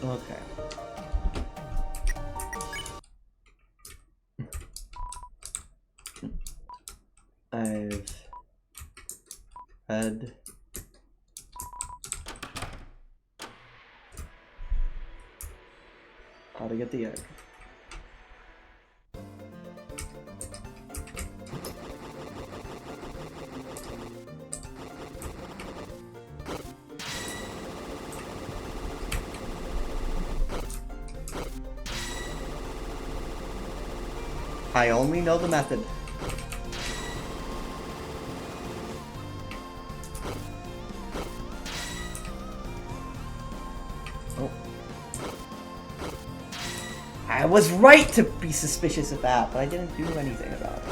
Okay. I've read how to get the egg. I only know the method. Oh. I was right to be suspicious of that, but I didn't do anything about it.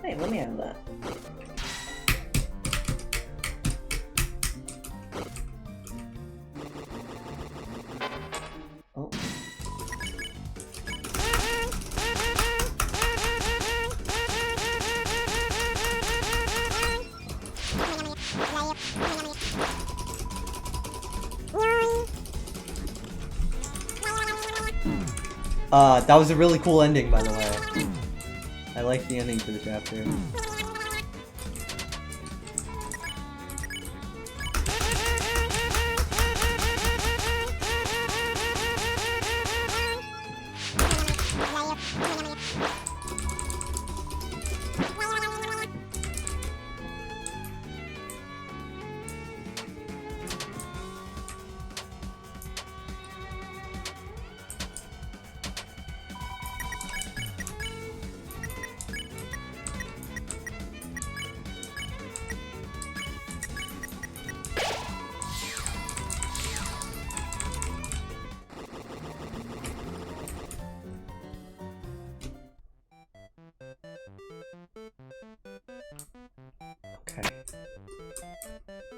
Hey, let me have that. Oh. That was a really cool ending, by the way. I like the ending to the chapter.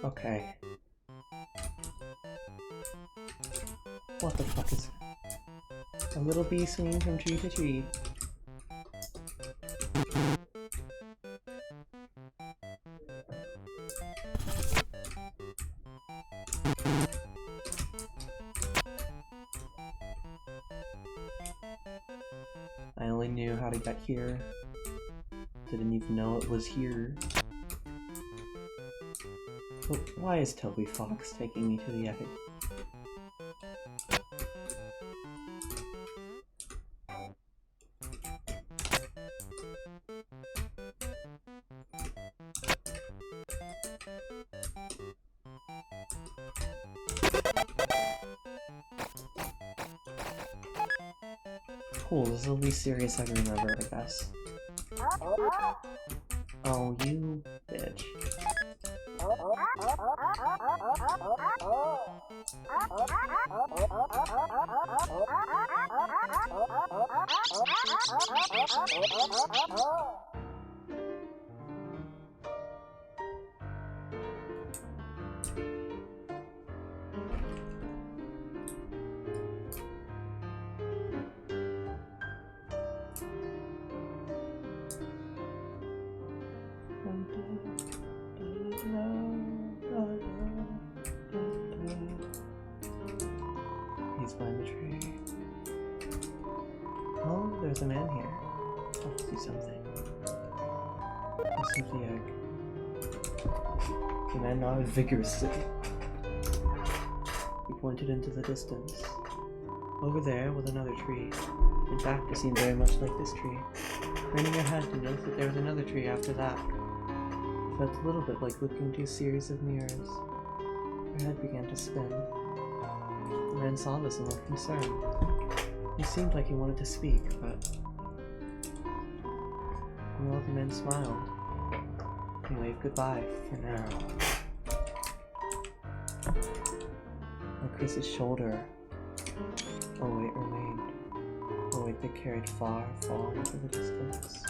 Okay. What the fuck is... A little bee swinging from tree to tree. I only knew how to get here. Didn't even know it was here. But why is Toby Fox taking me to the egg? Cool, this is the least serious I can remember, I guess. Oh, you bitch. He's behind the tree. Oh, there's a man here. Let's do something. Receive the egg. The man nodded vigorously. He pointed into the distance. Over there was another tree. In fact, it seemed very much like this tree. Turning her head to note that there was another tree after that. It felt a little bit like looking into a series of mirrors. Her head began to spin. The man saw this and looked concerned. He seemed like he wanted to speak, but... Well, the man smiled. He waved goodbye for now. On Chris's shoulder. Oh wait, remained. Oh wait, get carried far, far into the distance.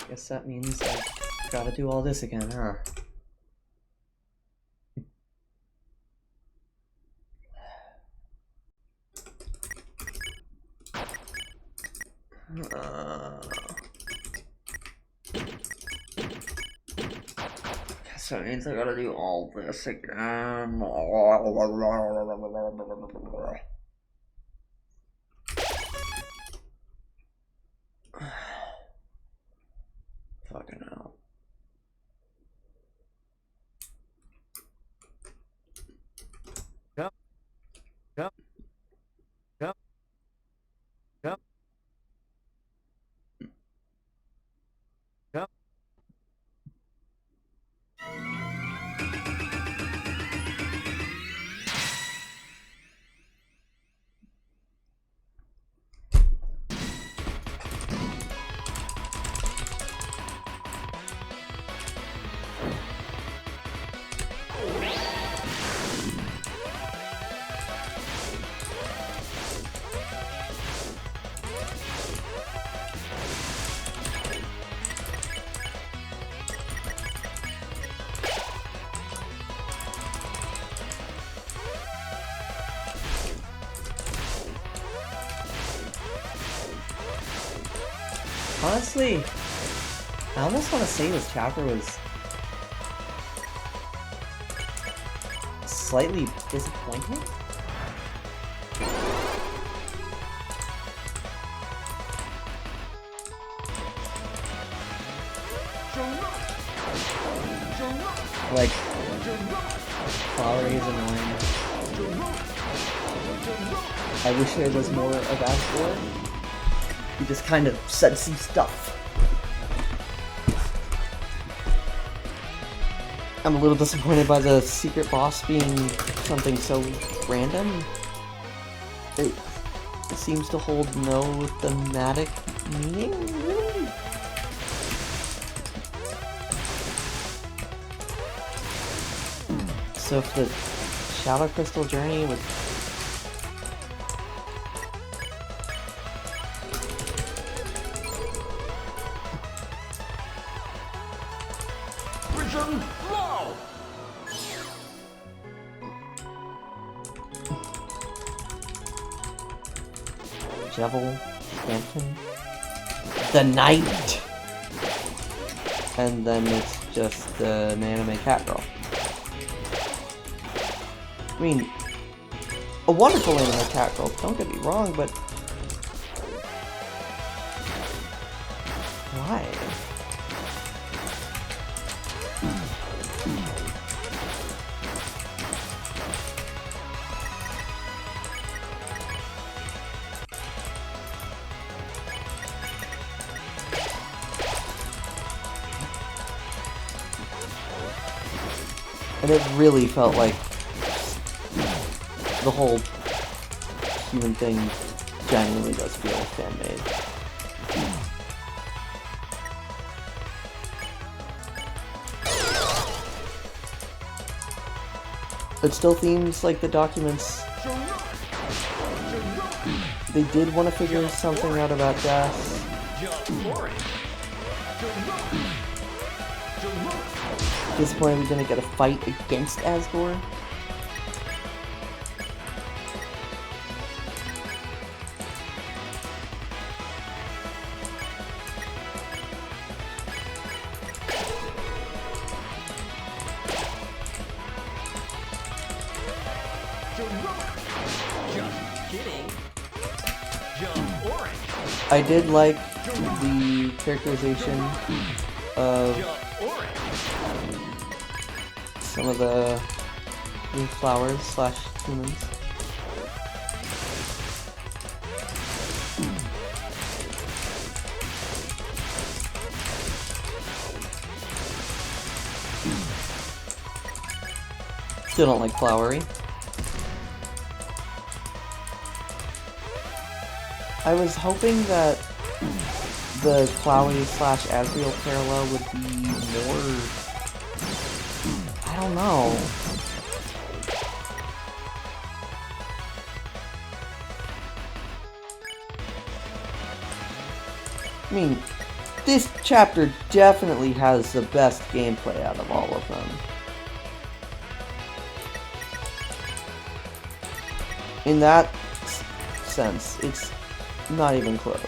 Guess that means I gotta do all this again, huh? Guess that means I gotta do all this again. Fucking hell. Yep. Yep. Yep. Yep. Yep. Honestly, I almost want to say this chapter was slightly disappointing. Like, Flowery is annoying. I wish there was more of Asgore. He just kind of said some stuff. I'm a little disappointed by the secret boss being something so random. It seems to hold no thematic meaning, really? So if the Shadow Crystal journey was Devil, Phantom, the Knight, and then it's just the anime cat girl. I mean, a wonderful anime cat girl, don't get me wrong, but why? And it really felt like the whole human thing genuinely does feel fan-made. It still seems like the documents, they did want to figure something out about death. At this point, we're gonna get a fight against Asgore. I did like the characterization of some of the new flowers / humans. Still don't like Flowery. I was hoping that the Flowey / Asriel parallel would be more... I don't know. I mean, this chapter definitely has the best gameplay out of all of them. In that sense, it's not even close.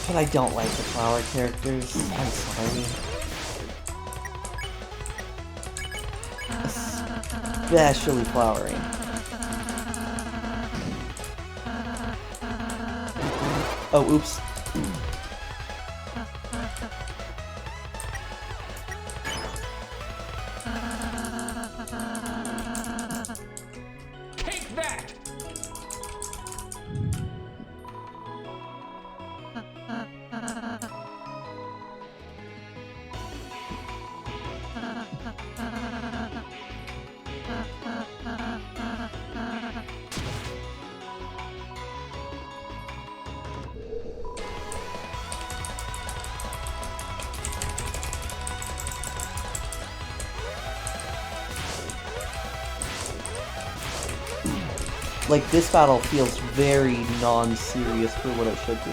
But I don't like the flower characters. I'm sorry. Especially Flowery. Oh, oops. Take that! Like, this battle feels very non-serious for what it should be.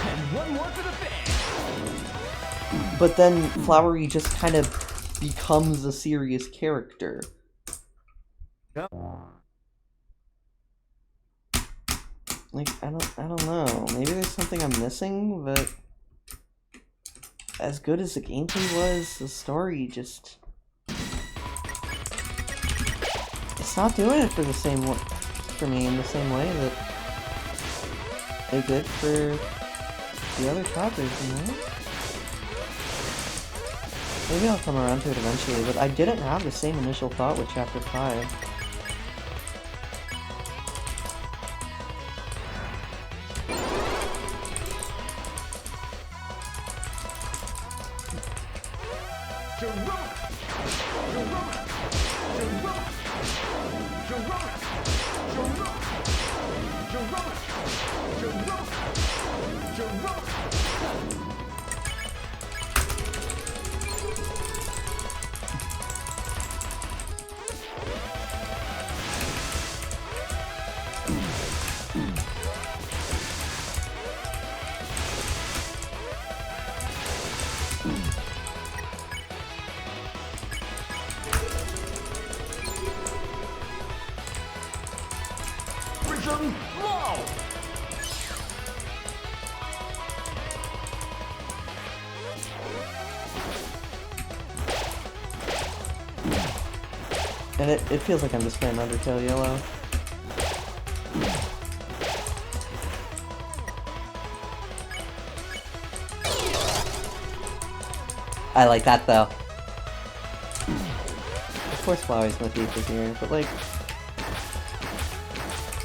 And one more for the fans. But then Flowery just kind of becomes a serious character. Yep. Like, I don't know. Maybe there's something I'm missing, but as good as the gameplay was, the story just... It's not doing it for the same for me in the same way that it did for the other chapters, you know? Maybe I'll come around to it eventually, but I didn't have the same initial thought with chapter 5. And it feels like I'm just playing Undertale Yellow. I like that though. Of course Flowey's motif is here, but like...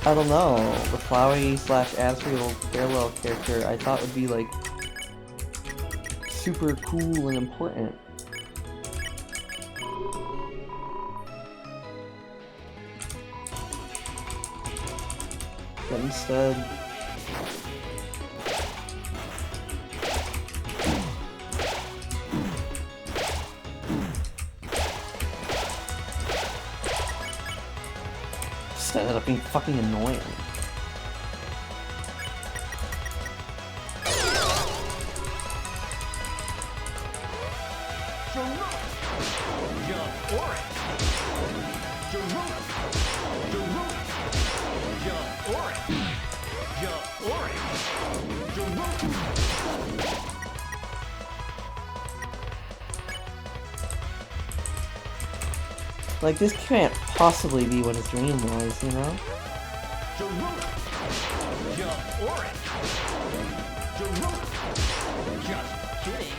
I don't know, the Flowey / Asriel parallel character I thought would be like... super cool and important. But instead... just ended up being fucking annoying. Like, this can't possibly be what his dream was, you know? Just kidding.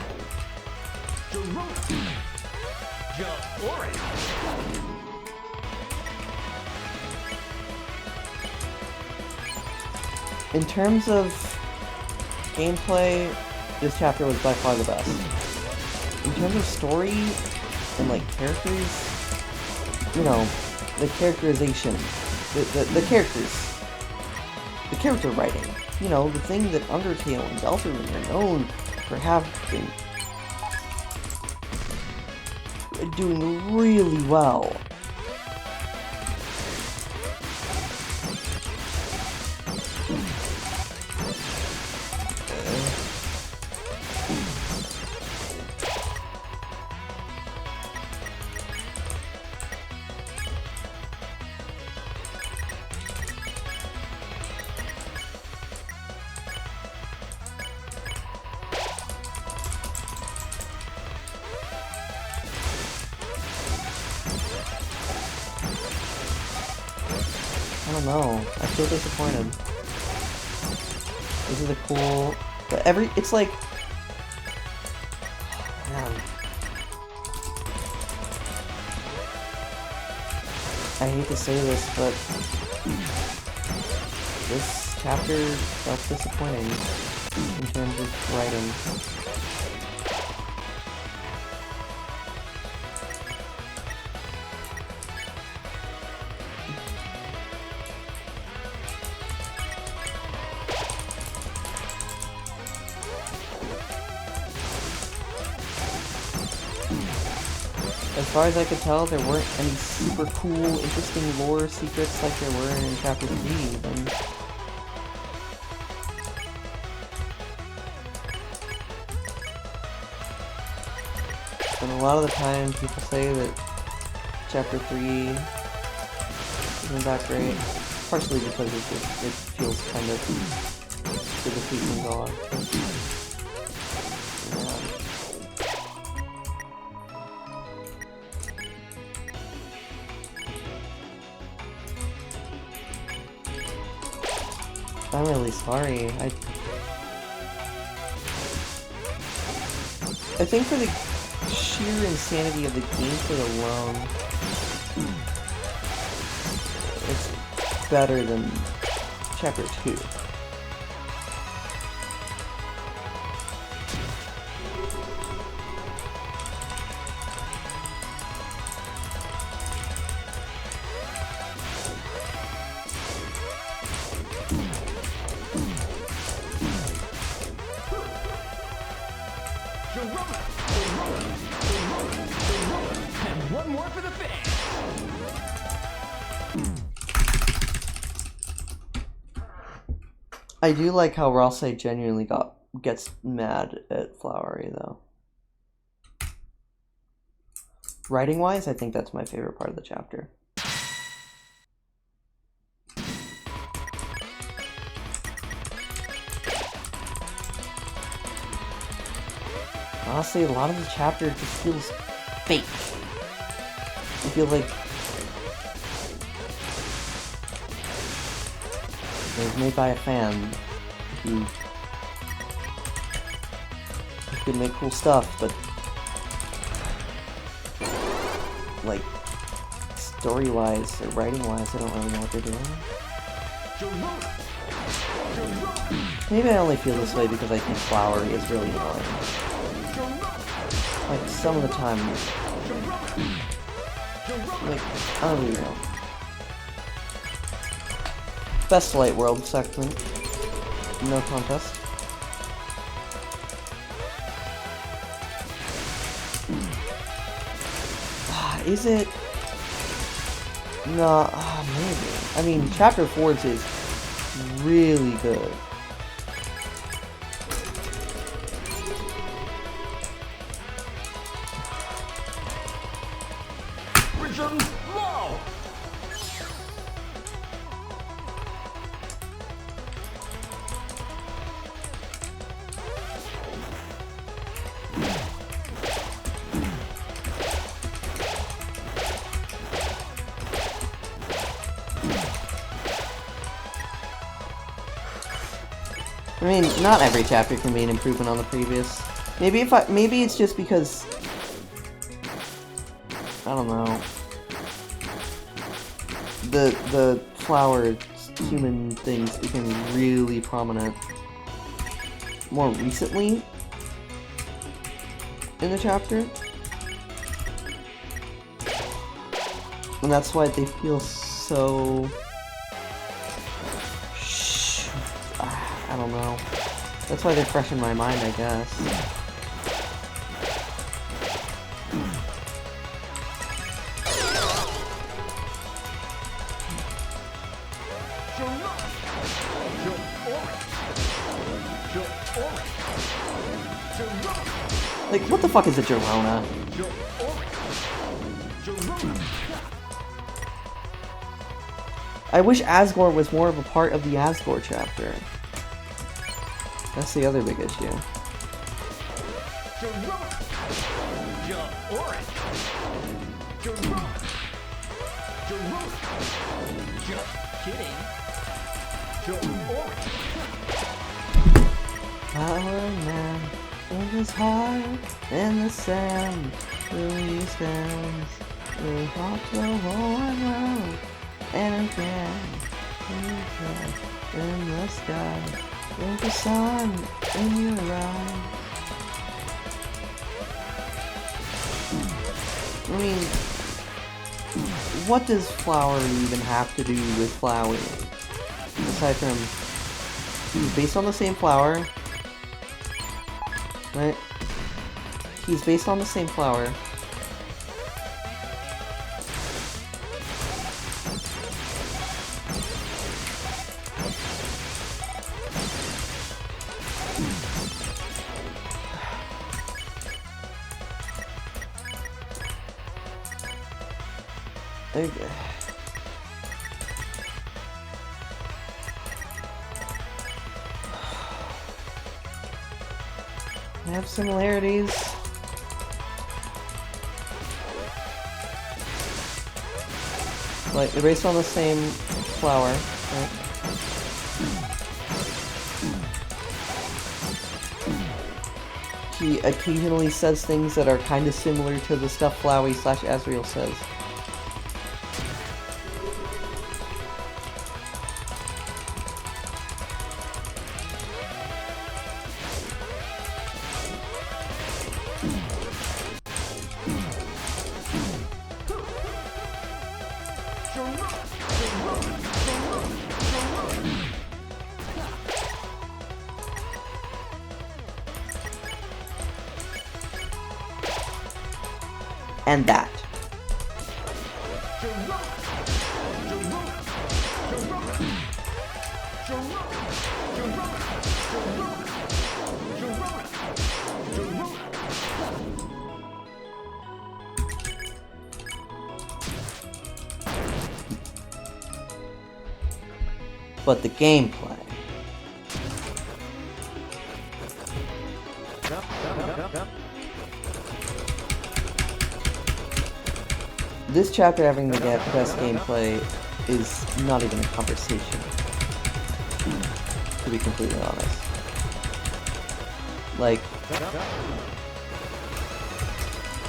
In terms of gameplay, this chapter was by far the best. In terms of story and like characters, you know, the characterization, the characters, the character writing, you know, the thing that Undertale and Deltarune are known for having, doing really well. I don't know. I feel disappointed. This is a cool... But it's like... Man. I hate to say this, but... This chapter felt disappointing in terms of writing. As far as I could tell, there weren't any super cool, interesting lore secrets like there were in Chapter 3, even. And a lot of the time, people say that Chapter 3 isn't that great, partially because it feels kind of to defeat from God. I'm really sorry. I think for the sheer insanity of the gameplay alone, it's better than Chapter 2. And one more for the finish. I do like how Rosse genuinely gets mad at Flowery, though. Writing-wise, I think that's my favorite part of the chapter. Honestly, a lot of the chapter just feels fake. I feel like it was made by a fan who could make cool stuff, but like story-wise or writing-wise, I don't really know what they're doing. Maybe I only feel this way because I think Flowery is really annoying. Like, some of the time, like, I don't really know. Best Light World segment. No contest. Is it? No, maybe. I mean, Chapter 4's is really good. Low. I mean, not every chapter can be an improvement on the previous. Maybe it's just because I don't know. The flower human things became really prominent more recently in the chapter. And that's why they feel so... I don't know. That's why they're fresh in my mind, I guess. Like, what the fuck is a Girona? I wish Asgore was more of a part of the Asgore chapter. That's the other big issue. Power man in his heart in the sand, he stands, he walks the whole world, and again, in the sky, with the sun in your eyes. I mean, what does Flower even have to do with Flowey? Aside from, he's based on the same flower, right? He's based on the same flower. They have similarities. Like, they're based on the same flower, right? He occasionally says things that are kind of similar to the stuff Flowey / Asriel says. And that. But the gameplay. This chapter having the best gameplay is not even a conversation, to be completely honest. Like,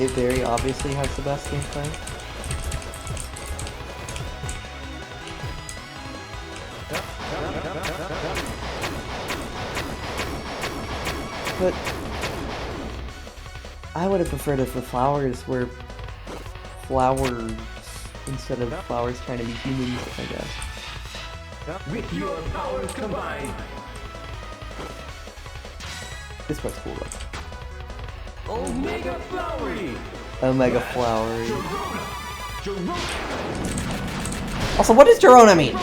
it very obviously has the best gameplay. But I would have preferred if the flowers were flowers instead of flowers trying to be humans, I guess. With your powers combined. This part's cool though. Omega Flowery. Omega Flowery. Also, what does Girona mean?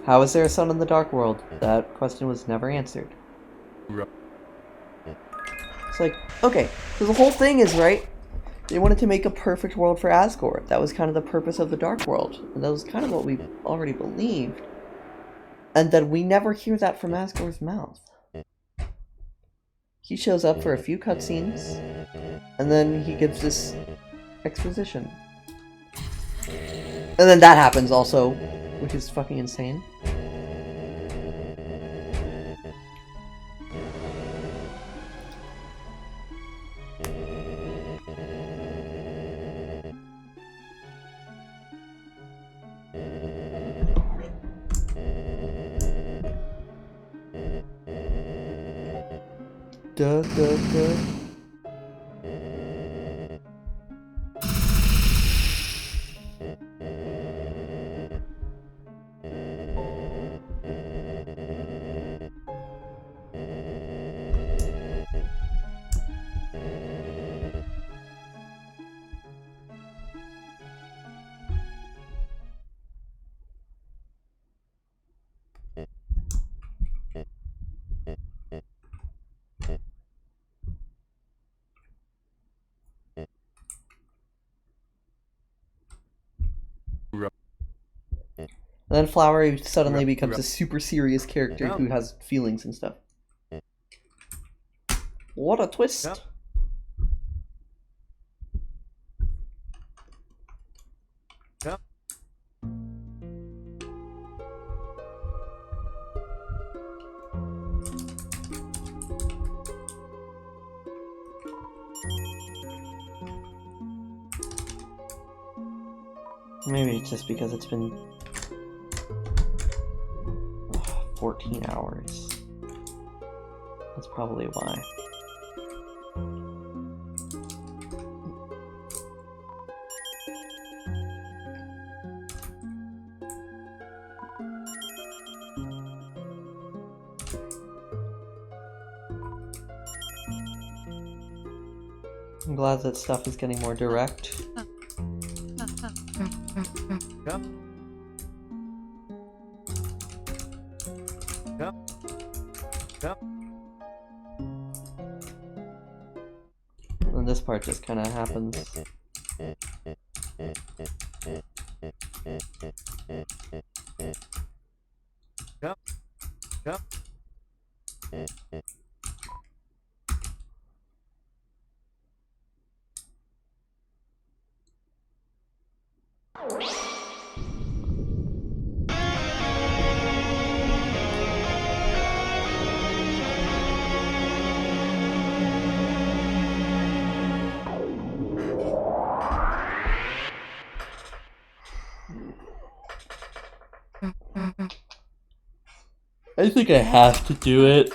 How is there a sun in the dark world? That question was never answered. It's like, okay, so the whole thing is, right, they wanted to make a perfect world for Asgore. That was kind of the purpose of the Dark World. And that was kind of what we already believed. And then we never hear that from Asgore's mouth. He shows up for a few cutscenes, and then he gives this exposition. And then that happens also, which is fucking insane. Duh, duh, duh. And then Flowery suddenly becomes a super serious character who has feelings and stuff. What a twist! Maybe it's just because it's been 14 hours. That's probably why. I'm glad that stuff is getting more direct. And this part just kind of happens. I think I have to do it.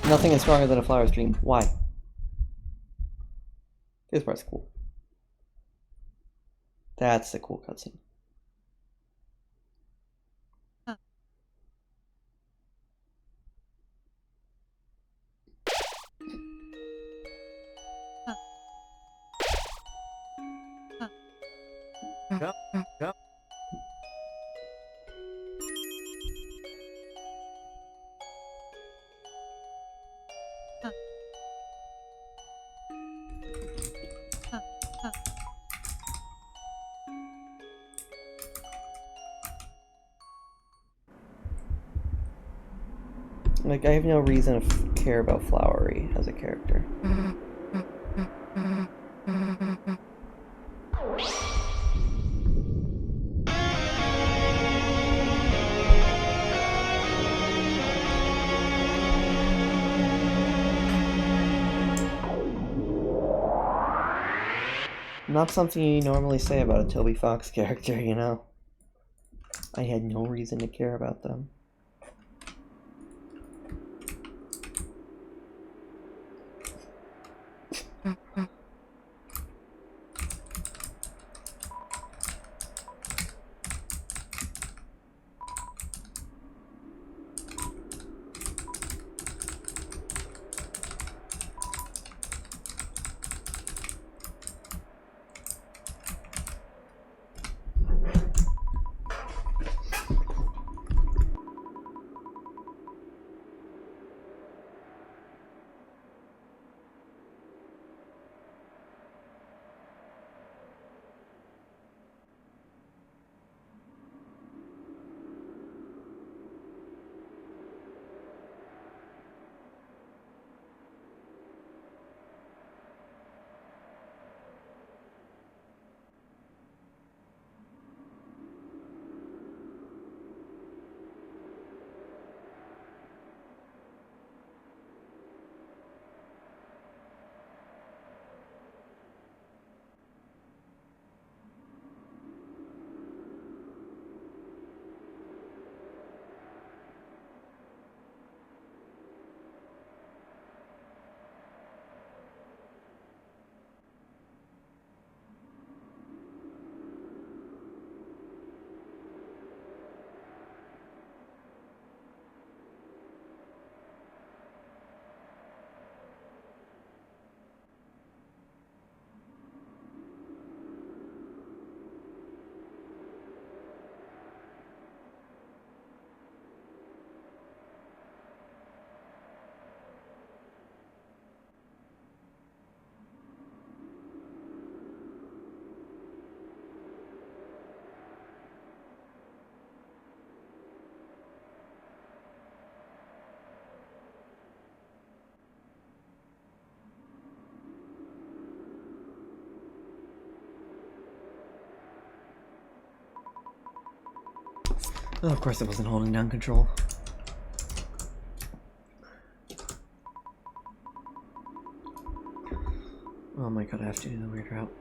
Nothing is stronger than a flower's dream. Why? This part's cool. That's a cool cutscene. Like, I have no reason to care about Flowery as a character. Not something you normally say about a Toby Fox character, you know? I had no reason to care about them. Oh, of course it wasn't holding down control. Oh my god, I have to do the weird route.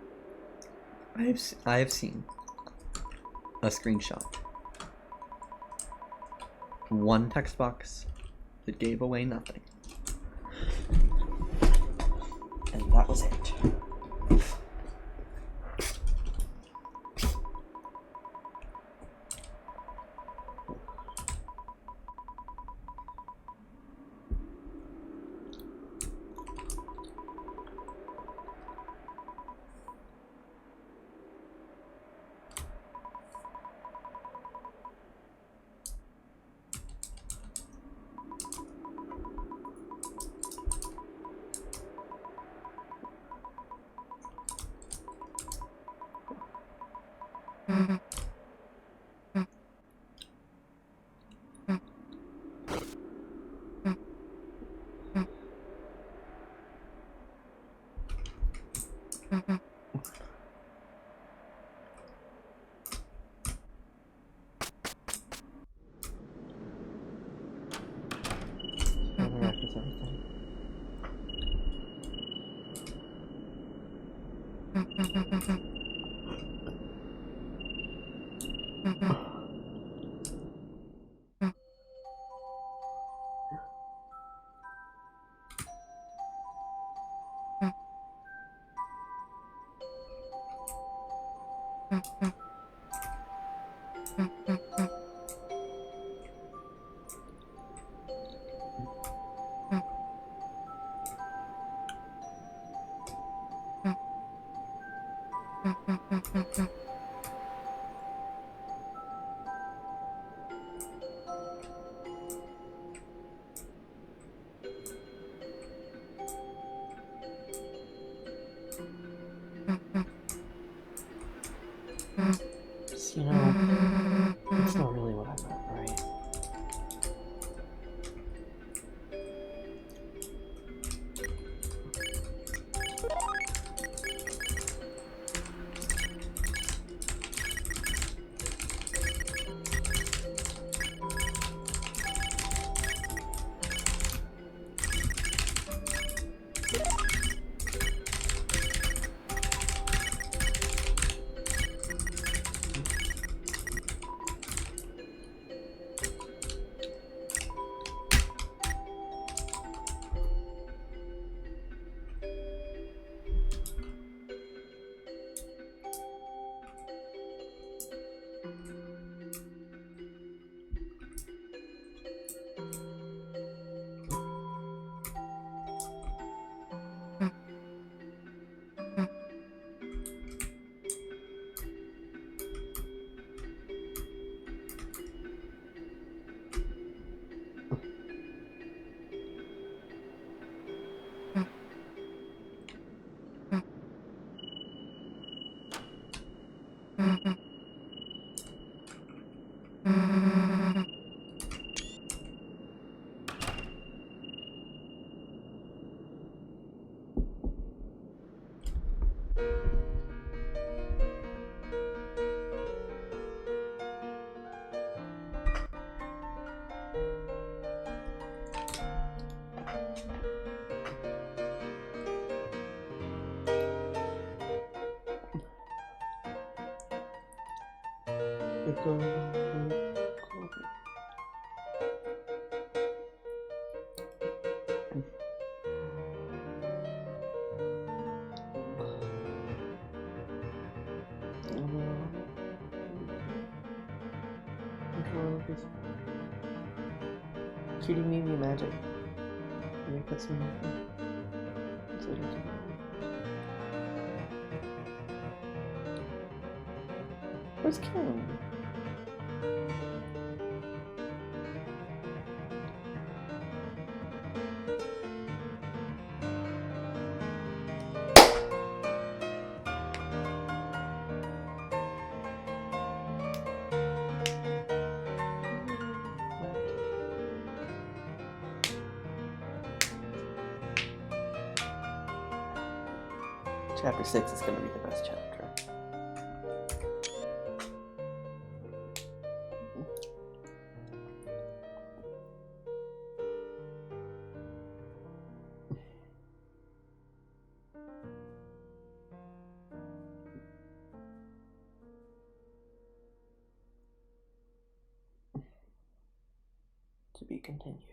I have seen a screenshot. One text box that gave away nothing. And that was it. You know, that's not really what I meant, right? Cutie Mimi magic. Make that some. Where's Karen? Chapter 6 is going to be the best chapter. To be continued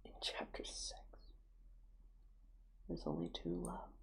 in chapter 6. There's only 2 left.